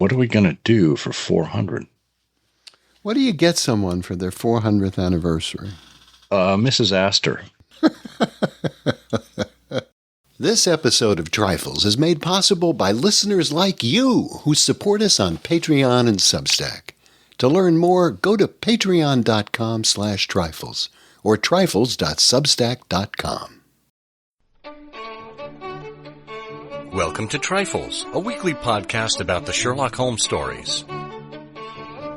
What are we going to do for 400? What do you get someone for their 400th anniversary? Mrs. Astor. This episode of Trifles is made possible by listeners like you who support us on Patreon and Substack. To learn more, go to patreon.com/trifles or trifles.substack.com. Welcome to Trifles, a weekly podcast about the Sherlock Holmes stories.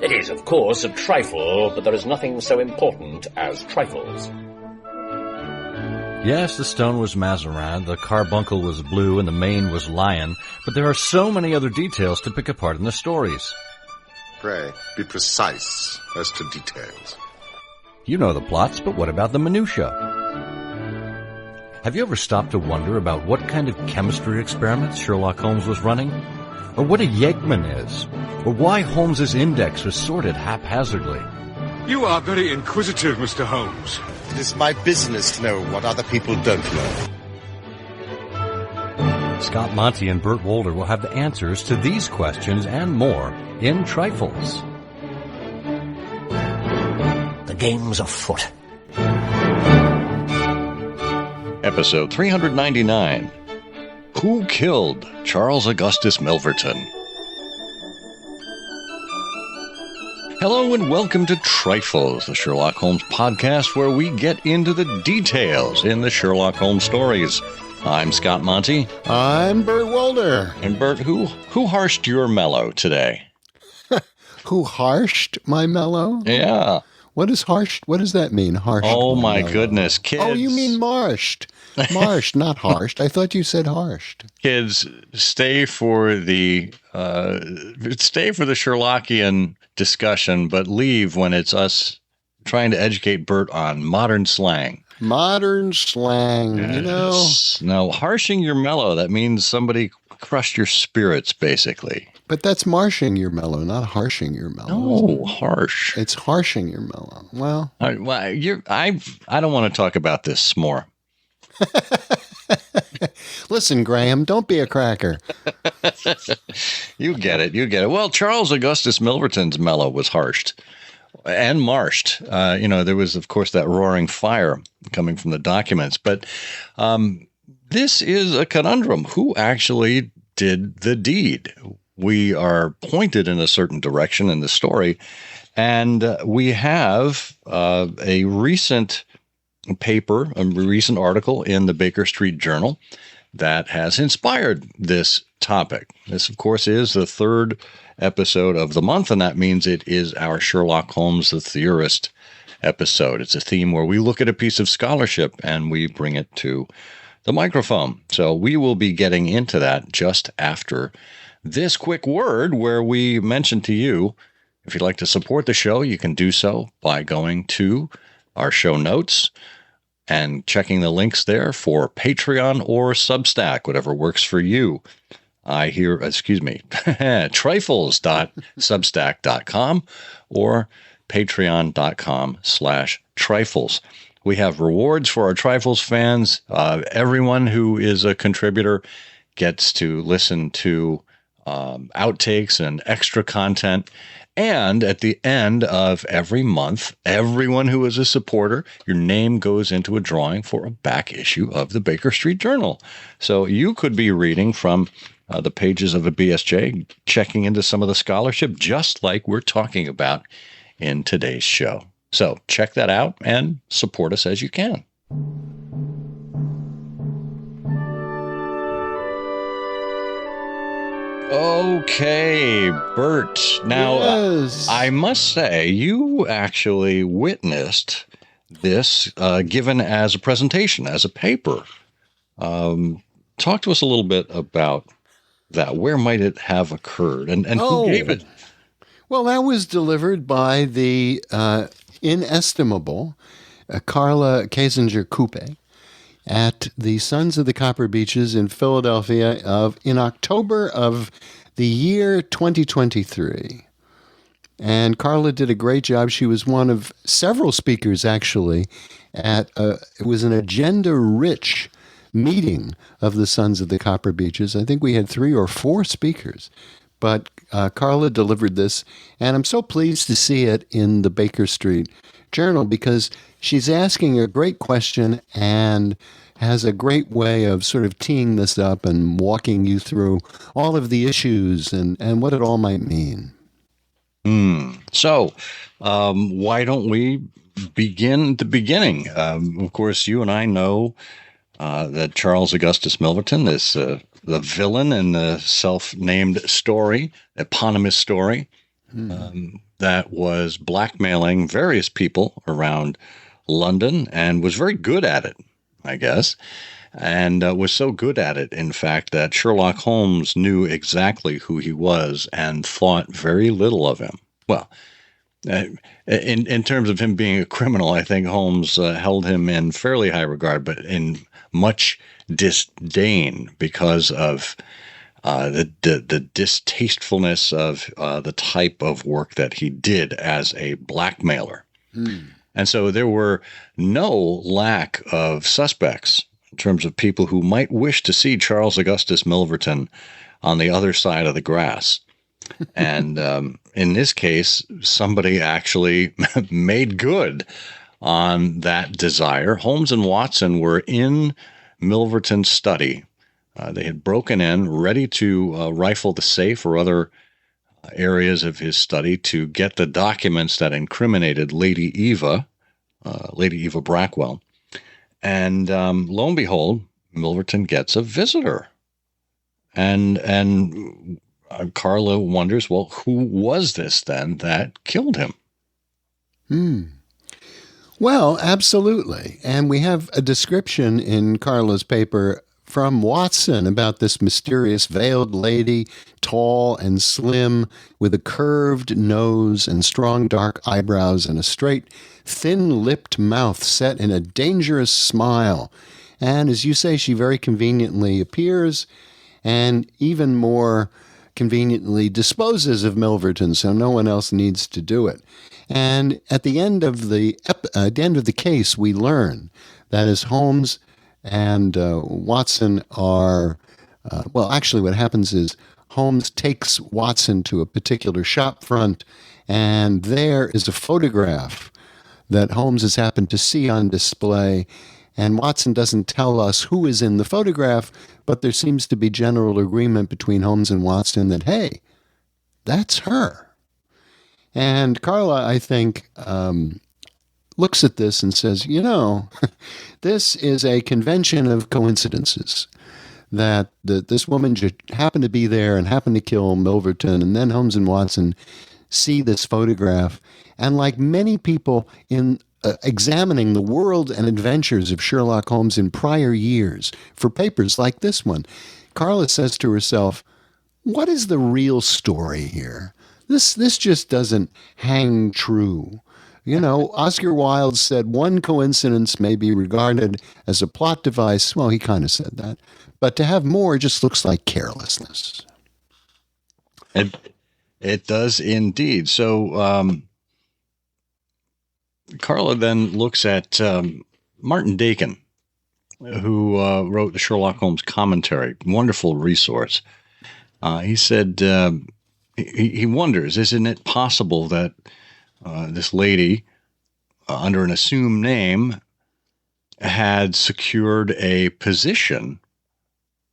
It is, of course, a trifle, but there is nothing so important as trifles. Yes, the stone was Mazarin, the carbuncle was blue, and the mane was lion, but there are so many other details to pick apart in the stories. Pray, be precise as to details. You know the plots, but what about the minutiae? Have you ever stopped to wonder about what kind of chemistry experiments Sherlock Holmes was running? Or what a Yeggman is? Or why Holmes's index was sorted haphazardly? You are very inquisitive, Mr. Holmes. It is my business to know what other people don't know. Scott Monty and Burt Wolder will have the answers to these questions and more in Trifles. The game's afoot. Episode 399. Who killed Charles Augustus Milverton? Hello and welcome to Trifles, the Sherlock Holmes podcast where we get into the details in the Sherlock Holmes stories. I'm Scott Monty. I'm Burt Wolder. And Burt, who harshed your mellow today? Who harshed my mellow? Yeah. What is harshed? What does that mean, harshed? Oh my goodness, kids. Oh, you mean marshed. Marshed, not harshed. I thought you said harshed. Kids, stay for the Sherlockian discussion, but leave when it's us trying to educate Burt on modern slang. Modern slang, Yes. you know. Now, harshing your mellow, that means somebody crushed your spirits, basically. But that's marshing your mellow, not harshing your mellow. Oh, harsh. It's harshing your mellow. Well, I don't want to talk about this more. listen, Graham, don't be a cracker. You get it. Well, Charles Augustus Milverton's mellow was harshed and marshed. There was, of course, that roaring fire coming from the documents. But this is a conundrum. Who actually did the deed? We are pointed in a certain direction in the story, and we have a recent paper, a recent article in the Baker Street Journal that has inspired this topic. This, of course, is the third episode of the month, and that means it is our Sherlock Holmes the Theorist episode. It's a theme where we look at a piece of scholarship and we bring it to the microphone. So we will be getting into that just after this quick word where we mention to you, if you'd like to support the show, you can do so by going to our show notes and checking the links there for Patreon or Substack, whatever works for you. trifles.substack.com or patreon.com/trifles. We have rewards for our Trifles fans. Everyone who is a contributor gets to listen to outtakes and extra content. And at the end of every month, everyone who is a supporter, your name goes into a drawing for a back issue of the Baker Street Journal. So you could be reading from the pages of a BSJ, checking into some of the scholarship, just like we're talking about in today's show. So check that out and support us as you can. Okay, Burt. Now, Yes. I must say, you actually witnessed this given as a presentation, as a paper. Talk to us a little bit about that. Where might it have occurred, and who gave it? Well, that was delivered by the inestimable Carla Coupe at the Sons of the Copper Beeches in Philadelphia in October of the year 2023. And Carla did a great job. She was one of several speakers, actually, it was an agenda-rich meeting of the Sons of the Copper Beeches. I think we had 3 or 4 speakers. But Carla delivered this, and I'm so pleased to see it in the Baker Street Journal because she's asking a great question and has a great way of sort of teeing this up and walking you through all of the issues and what it all might mean. So, why don't we begin at the beginning? Of course, you and I know that Charles Augustus Milverton is the villain in the self-named story, eponymous story, that was blackmailing various people around London and was very good at it, I guess, and was so good at it, in fact, that Sherlock Holmes knew exactly who he was and thought very little of him. Well, in terms of him being a criminal, I think Holmes held him in fairly high regard, but in much disdain because of the distastefulness of the type of work that he did as a blackmailer. And so there were no lack of suspects in terms of people who might wish to see Charles Augustus Milverton on the other side of the grass. And in this case, somebody actually made good on that desire. Holmes and Watson were in Milverton's study. They had broken in, ready to rifle the safe or other areas of his study to get the documents that incriminated Lady Eva Brackwell. And lo and behold, Milverton gets a visitor. And Carla wonders, well, who was this then that killed him? Well, absolutely. And we have a description in Carla's paper from Watson about this mysterious veiled lady, tall and slim, with a curved nose and strong dark eyebrows and a straight, thin-lipped mouth set in a dangerous smile. And as you say, she very conveniently appears and even more conveniently disposes of Milverton, so no one else needs to do it. And at the end of the case, we learn that as Holmes and Watson are, actually what happens is Holmes takes Watson to a particular shop front, and there is a photograph that Holmes has happened to see on display, and Watson doesn't tell us who is in the photograph, but there seems to be general agreement between Holmes and Watson that, hey, that's her. And Carla, I think, looks at this and says, this is a convention of coincidences, that this woman just happened to be there and happened to kill Milverton, and then Holmes and Watson see this photograph. And like many people in examining the world and adventures of Sherlock Holmes in prior years for papers like this one, Carla says to herself, what is the real story here? This just doesn't hang true. Oscar Wilde said one coincidence may be regarded as a plot device. Well, he kind of said that. But to have more just looks like carelessness. It does indeed. So Carla then looks at Martin Dakin, who wrote the Sherlock Holmes commentary, wonderful resource. He said he wonders, isn't it possible that this lady, under an assumed name, had secured a position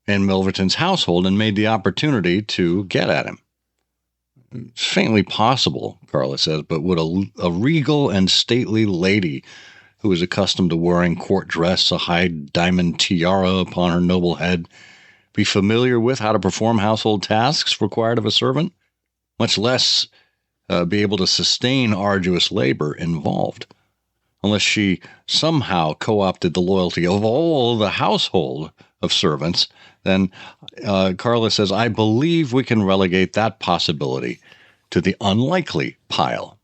in Milverton's household and made the opportunity to get at him? It's faintly possible, Carla says, but would a regal and stately lady who is accustomed to wearing court dress, a high diamond tiara upon her noble head, be familiar with how to perform household tasks required of a servant, much less be able to sustain arduous labor involved, unless she somehow co-opted the loyalty of all the household of servants? Then Carla says, I believe we can relegate that possibility to the unlikely pile.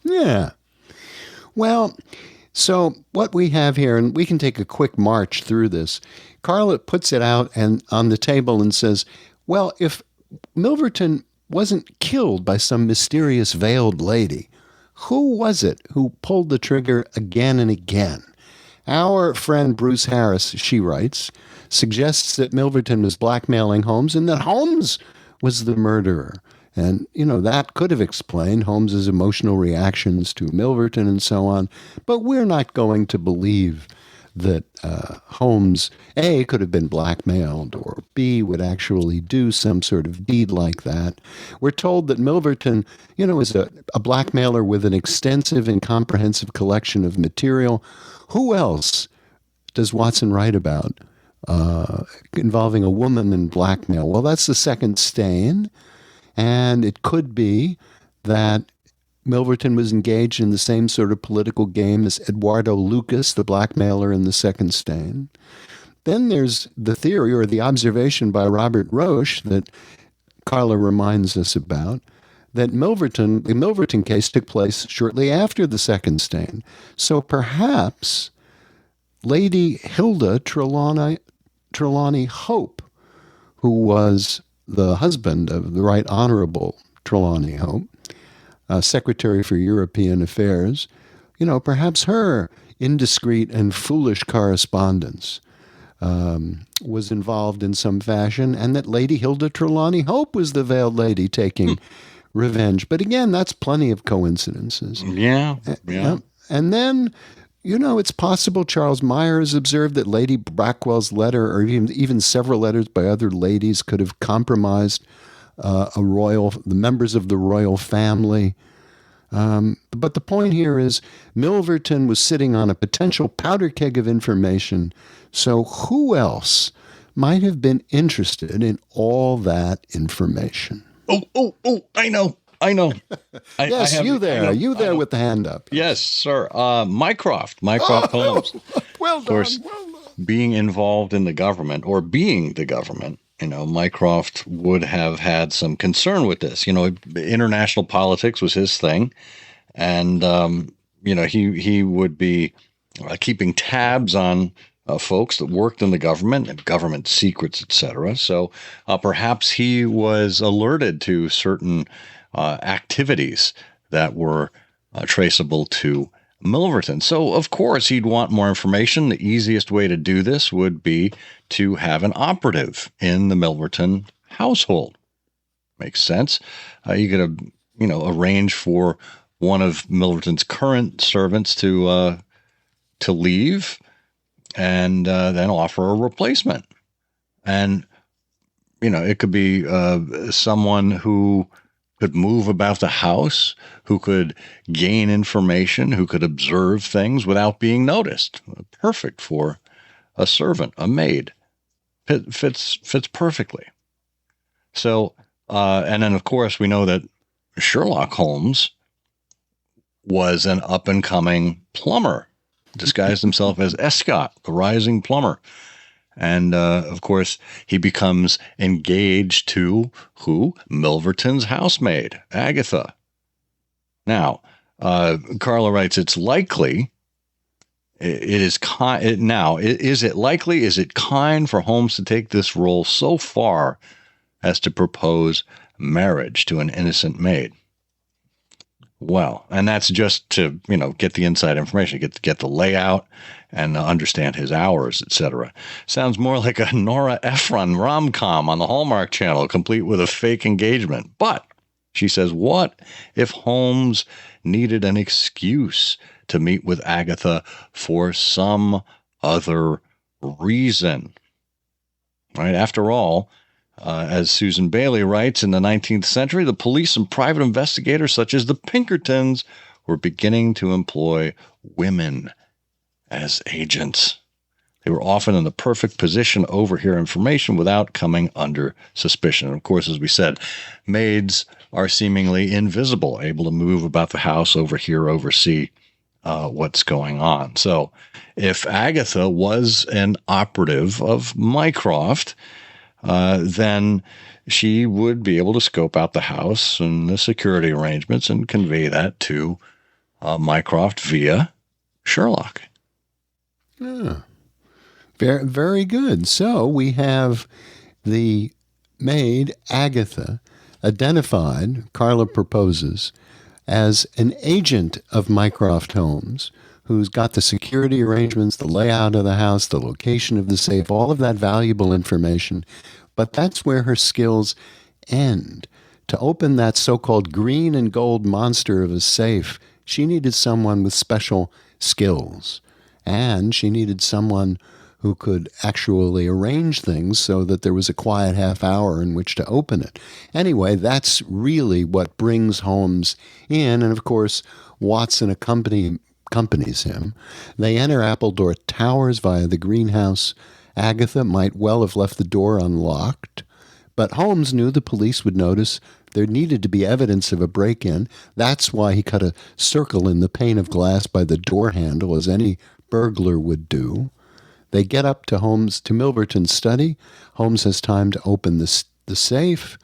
Yeah. Well, so what we have here, and we can take a quick march through this, Carla puts it out and on the table and says, well, if Milverton wasn't killed by some mysterious veiled lady, who was it who pulled the trigger again and again? Our friend Bruce Harris, she writes, suggests that Milverton was blackmailing Holmes and that Holmes was the murderer. And, that could have explained Holmes's emotional reactions to Milverton and so on. But we're not going to believe that Holmes, A, could have been blackmailed, or B, would actually do some sort of deed like that. We're told that Milverton, is a blackmailer with an extensive and comprehensive collection of material. Who else does Watson write about involving a woman in blackmail? Well, that's the second stain. And it could be that Milverton was engaged in the same sort of political game as Eduardo Lucas, the blackmailer in the second stain. Then there's the theory or the observation by Robert Roche that Carla reminds us about, that the Milverton case took place shortly after the second stain. So perhaps Lady Hilda Trelawney Hope, who was the husband of the Right Honorable Trelawney Hope, Secretary for European Affairs, perhaps her indiscreet and foolish correspondence was involved in some fashion, and that Lady Hilda Trelawney Hope was the veiled lady taking revenge. But again, that's plenty of coincidences. Yeah. And then, it's possible Charles Myers observed that Lady Brackwell's letter, or even several letters by other ladies, could have compromised the members of the royal family. But the point here is Milverton was sitting on a potential powder keg of information. So who else might have been interested in all that information? Oh, I know. Yes, you there with the hand up. Yes, sir. Mycroft Holmes. Well done. Of course, being involved in the government, or being the government, Mycroft would have had some concern with this. International politics was his thing. And, he would be keeping tabs on folks that worked in the government and government secrets, etc. So perhaps he was alerted to certain activities that were traceable to Milverton. So, of course, he'd want more information. The easiest way to do this would be to have an operative in the Milverton household. Makes sense. You could, arrange for one of Milverton's current servants to leave, and then offer a replacement. And, it could be someone who could move about the house, who could gain information, who could observe things without being noticed. Perfect for a servant, a maid. Fits perfectly. So, and then of course we know that Sherlock Holmes was an up-and-coming plumber, disguised himself as Escott, the rising plumber. And, of course, he becomes engaged to who? Milverton's housemaid, Agatha. Now, Carla writes, it's likely, is it likely, is it kind for Holmes to take this role so far as to propose marriage to an innocent maid? Well, and that's just to, get the inside information, get the layout and understand his hours, etc. Sounds more like a Nora Ephron rom-com on the Hallmark Channel, complete with a fake engagement. But she says, what if Holmes needed an excuse to meet with Agatha for some other reason? Right? After all, as Susan Bailey writes, in the 19th century, the police and private investigators such as the Pinkertons were beginning to employ women as agents. They were often in the perfect position to overhear information without coming under suspicion. And of course, as we said, maids are seemingly invisible, able to move about the house, overhear, oversee what's going on. So if Agatha was an operative of Mycroft, then she would be able to scope out the house and the security arrangements and convey that to Mycroft via Sherlock. Yeah. Very, very good. So we have the maid, Agatha, identified, Carla proposes, as an agent of Mycroft Holmes, who's got the security arrangements, the layout of the house, the location of the safe, all of that valuable information. But that's where her skills end. To open that so-called green and gold monster of a safe, she needed someone with special skills. And she needed someone who could actually arrange things so that there was a quiet half hour in which to open it. Anyway, that's really what brings Holmes in. And of course, Watson accompanies him. They enter Appledore Towers via the greenhouse. Agatha might well have left the door unlocked, but Holmes knew the police would notice there needed to be evidence of a break-in. That's why he cut a circle in the pane of glass by the door handle, as any burglar would do. They get up to Milverton's study. Holmes has time to open the safe.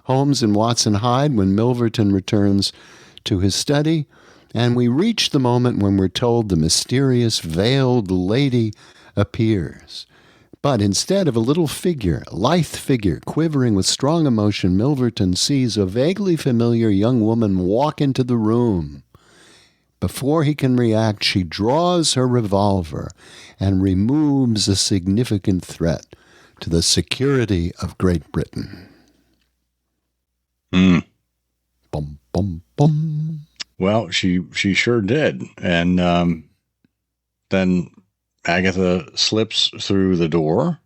Holmes and Watson hide when Milverton returns to his study. And we reach the moment when we're told the mysterious veiled lady appears. But instead of a little figure, lithe figure, quivering with strong emotion, Milverton sees a vaguely familiar young woman walk into the room. Before he can react, she draws her revolver and removes a significant threat to the security of Great Britain. Hmm. Bum, bum, bum. Well, she sure did. And then Agatha slips through the door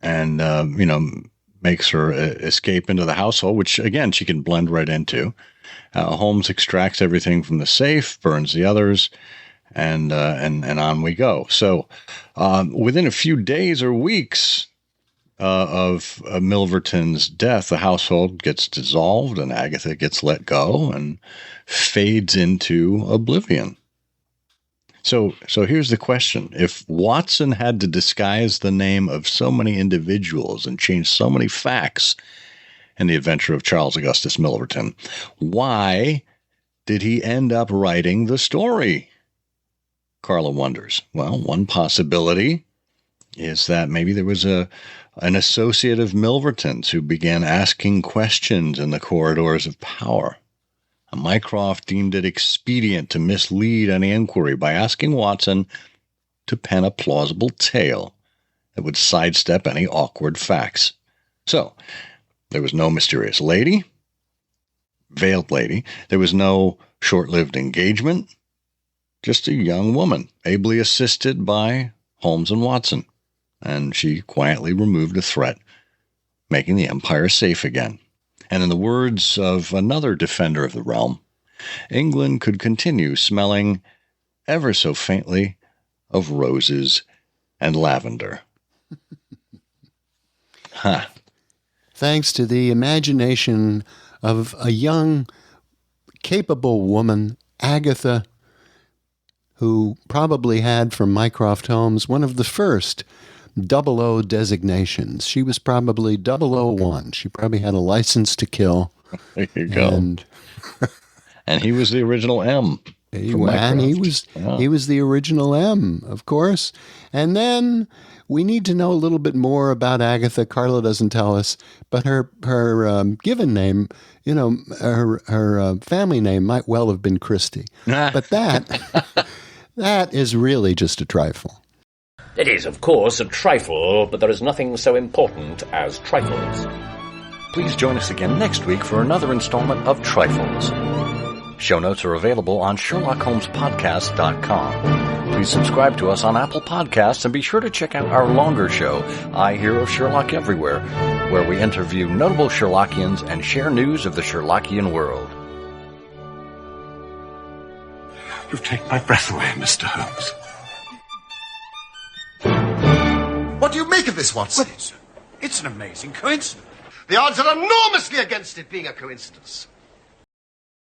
and, makes her escape into the household, which, again, she can blend right into. Holmes extracts everything from the safe, burns the others, and on we go. So within a few days or weeks of Milverton's death, the household gets dissolved and Agatha gets let go and fades into oblivion. So here's the question. If Watson had to disguise the name of so many individuals and change so many facts in the adventure of Charles Augustus Milverton, why did he end up writing the story? Carla wonders. Well, one possibility is that maybe there was an associate of Milverton's who began asking questions in the corridors of power. Mycroft deemed it expedient to mislead any inquiry by asking Watson to pen a plausible tale that would sidestep any awkward facts. So, there was no mysterious lady, veiled lady. There was no short-lived engagement. Just a young woman, ably assisted by Holmes and Watson. And she quietly removed a threat, making the empire safe again. And in the words of another defender of the realm, England could continue smelling ever so faintly of roses and lavender. Huh. Thanks to the imagination of a young, capable woman, Agatha, who probably had from Mycroft Holmes one of the first 00 designations. She was probably 001. She probably had a license to kill. There you go. And he was the original M. He was the original M, of course. And then we need to know a little bit more about Agatha. Carla doesn't tell us, but her given name, her family name might well have been Christie. But that is really just a trifle. It is, of course, a trifle, but there is nothing so important as trifles. Please join us again next week for another installment of Trifles. Show notes are available on SherlockHolmesPodcast.com. Please subscribe to us on Apple Podcasts and be sure to check out our longer show, I Hear of Sherlock Everywhere, where we interview notable Sherlockians and share news of the Sherlockian world. You've taken my breath away, Mr. Holmes. What do you make of this, Watson? Well, it's an amazing coincidence. The odds are enormously against it being a coincidence.